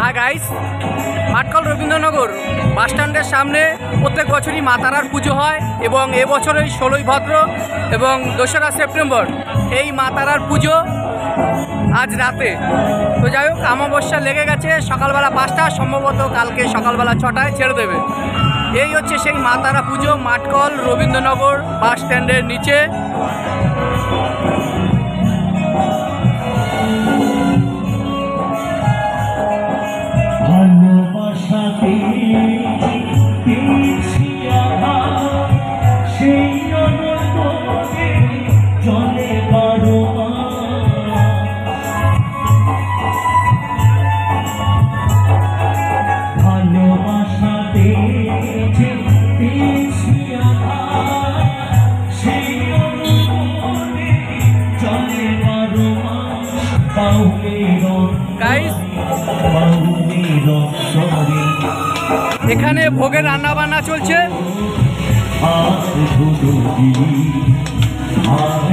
Hi guys, মাঠকল Rabindranagar বাস স্ট্যান্ডের সামনে প্রত্যেক বছরই মা তারার পুজো হয় এবং এবছরই 16ই ভাদ্র এবং 2রা সেপ্টেম্বর এই মা তারার পুজো আজ রাতে। তো যাই হোক, অমাবস্যা লেগে গেছে, সকালবেলা 5টা, সম্ভবত কালকে সকালবেলা 6টায় ছেড়ে দেবে। এই হচ্ছে সেই মা তারা পুজো মাঠকল রবীন্দ্রনগর বাস স্ট্যান্ডের নিচে। এখানে ভোগের রান্না বান্না চলছে।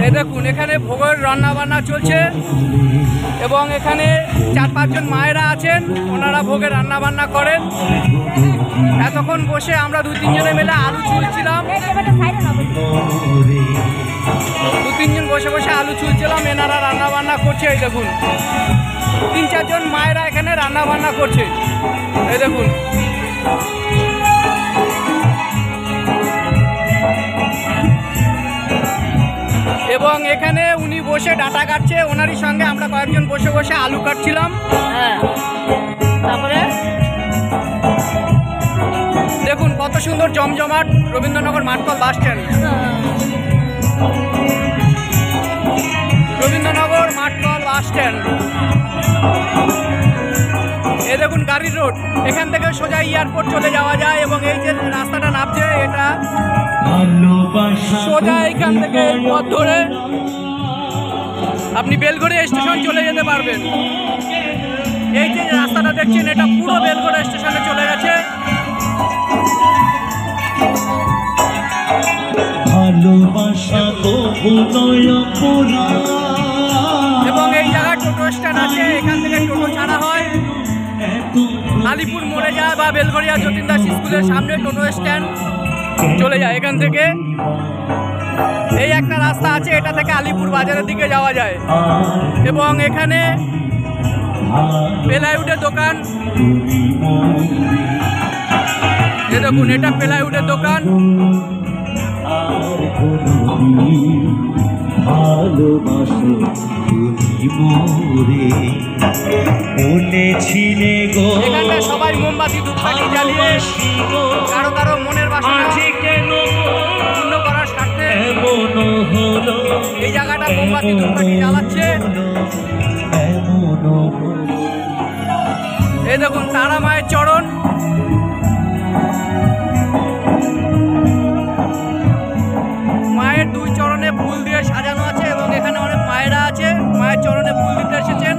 এই দেখুন, এখানে ভোগের রান্না বান্না চলছে এবং এখানে 4-5 জন মায়েরা আছেন, ওনারা ভোগের রান্না বান্না করেন। এতক্ষণ বসে আমরা 2-3 জনে মিলে আলু ছুলছিলাম, 2-3 জন বসে বসে আলু ছুলছিলাম, এনারা রান্না বান্না করছে। এই দেখুন, 3-4 জন মায়েরা এখানে রান্না বান্না করছে। এই দেখুন, এবং এখানে উনি বসে ডাটা কাটছে, ওনারই সঙ্গে আমরা কয়েকজন বসে বসে আলু কাটছিলাম। তারপরে দেখুন কত সুন্দর জমজমাট Rabindranagar Mathkal bus stand. Rabindranagar Mathkal bus stand, এই দেখুন গাড়ির রোড, এখান থেকে সোজা এয়ারপোর্ট চলে যাওয়া যায় এবং এই যে রাস্তাটা নামছে এটা সোজা এখান থেকে পথ ধরে আপনি বেলঘড়িয়া স্টেশন চলে যেতে পারবেন। এই যে রাস্তাটা দেখছেন এটা পুরো বেলঘড়িয়া স্টেশনে চলে গেছে। এবং এই জায়গায় টোটো স্ট্যান্ড আছে, এখান থেকে টোটো ছাড়া হয়, আলিপুর মোড়ে যায় বা বেলঘড়িয়া যতীন দাস স্কুলের সামনে টোটো স্ট্যান্ড চলে যায়। এখান থেকে এই একটা রাস্তা আছে, এটা থেকে আলিপুর বাজারের দিকে যাওয়া যায়। এবং এখানে প্লাইউডের দোকান, এই দেখুন এটা প্লাইউডের দোকান। এখানটা সবাই মোমবাতি ধূপকাঠি জ্বালিয়ে কারো কারো মনের বাসনা পূর্ণ করার স্বার্থে এই জায়গাটা মোমবাতি ধূপকাঠি জ্বালাচ্ছে। এই দেখুন তারা মায়ের চরণ, মায়ের 2 চরণে ফুল দিয়ে সাজানো আছে এবং এখানে অনেক মায়েরা আছে, মায়ের চরণে ফুল দিতে এসেছেন।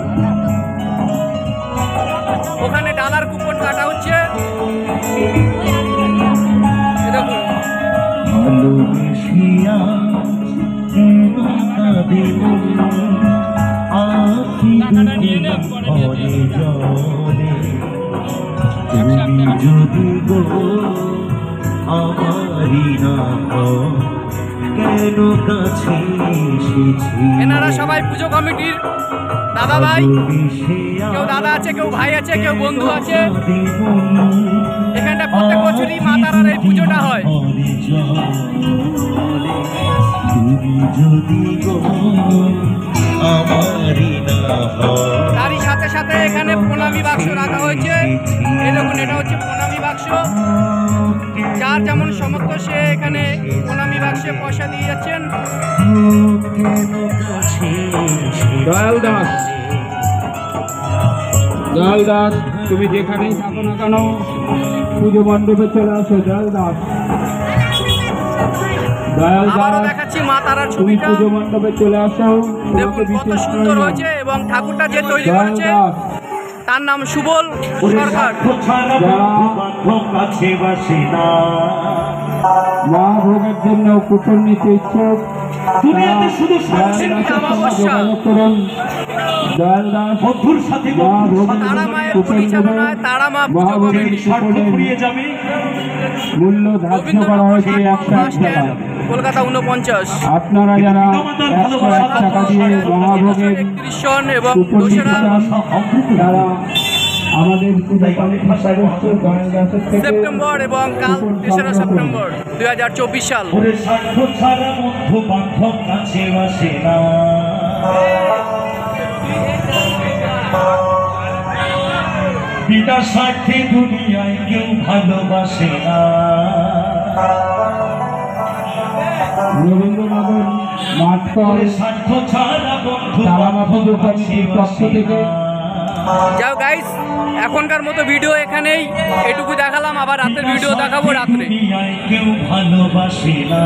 ওখানে ডালার কুপন কাটা হচ্ছে। এনারা সবাই পুজো কমিটির দাদা ভাই, কেউ দাদা আছে, কেউ ভাই আছে, কেউ বন্ধু আছে। এখানটা প্রত্যেক বছরই মা তারার এই পুজোটা হয়। তারই সাথে সাথে এখানে প্রণামী বাক্স রাখা হয়েছে। এই দেখুন এটা হচ্ছে প্রণামী বাক্স, যার যেমন সামর্থ্য সে এখানে প্রণামী বাক্সে পয়সা দিয়ে যাচ্ছেন। দয়াল দাস, তুমি যেখানেই থাকো না কেন পুজো মণ্ডপে চলে আসো। আবারও দেখাচ্ছি মা তারার ছবিটা, পুজো মণ্ডপে চলে আসো। দেখুন কত সুন্দর হয়েছে এবং ঠাকুরটা যে তৈরি করেছে তার নাম সুবল সরকার। মা ভোগের জন্য কুপন নিতে ইচ্ছুক দুনিয়াতে শুধু যোগাযোগ করুন। দয়াল দাস বন্ধুর সাথে তারা মায়ের পরিচালনায় তারা মা পুজো কমিটি, স্বার্থ ফুরিয়ে যাবে। মূল্য ধার্য করা হয়েছে 101 টাকা। কলকাতা 49। আপনারা যারা 101 টাকা দিয়ে মহাভোগের 31 জন এবং দোসরা তারা আমাদের পূজা কমিটির সদস্য দয়াল দাসের থেকে সেপ্টেম্বর এবং কাল 3রা সেপ্টেম্বর 2024 সাল। ওরে স্বার্থ ছাড়া বন্ধু বান্ধব কাছে আসে না। বিনা স্বার্থে দুনিয়ায় কেউ ভালোবাসে না। রবীন্দ্রনগর মাঠকল স্বার্থ ছাড়া বন্ধু তারামা পুজো কমিটির পক্ষ থেকে যাও গাইস, এখনকার মতো ভিডিও এখানেই, এটুকু দেখালাম, আবার রাতের ভিডিও দেখাবো রাত্রে। দুনিয়ায় কেউ ভালোবাসে না।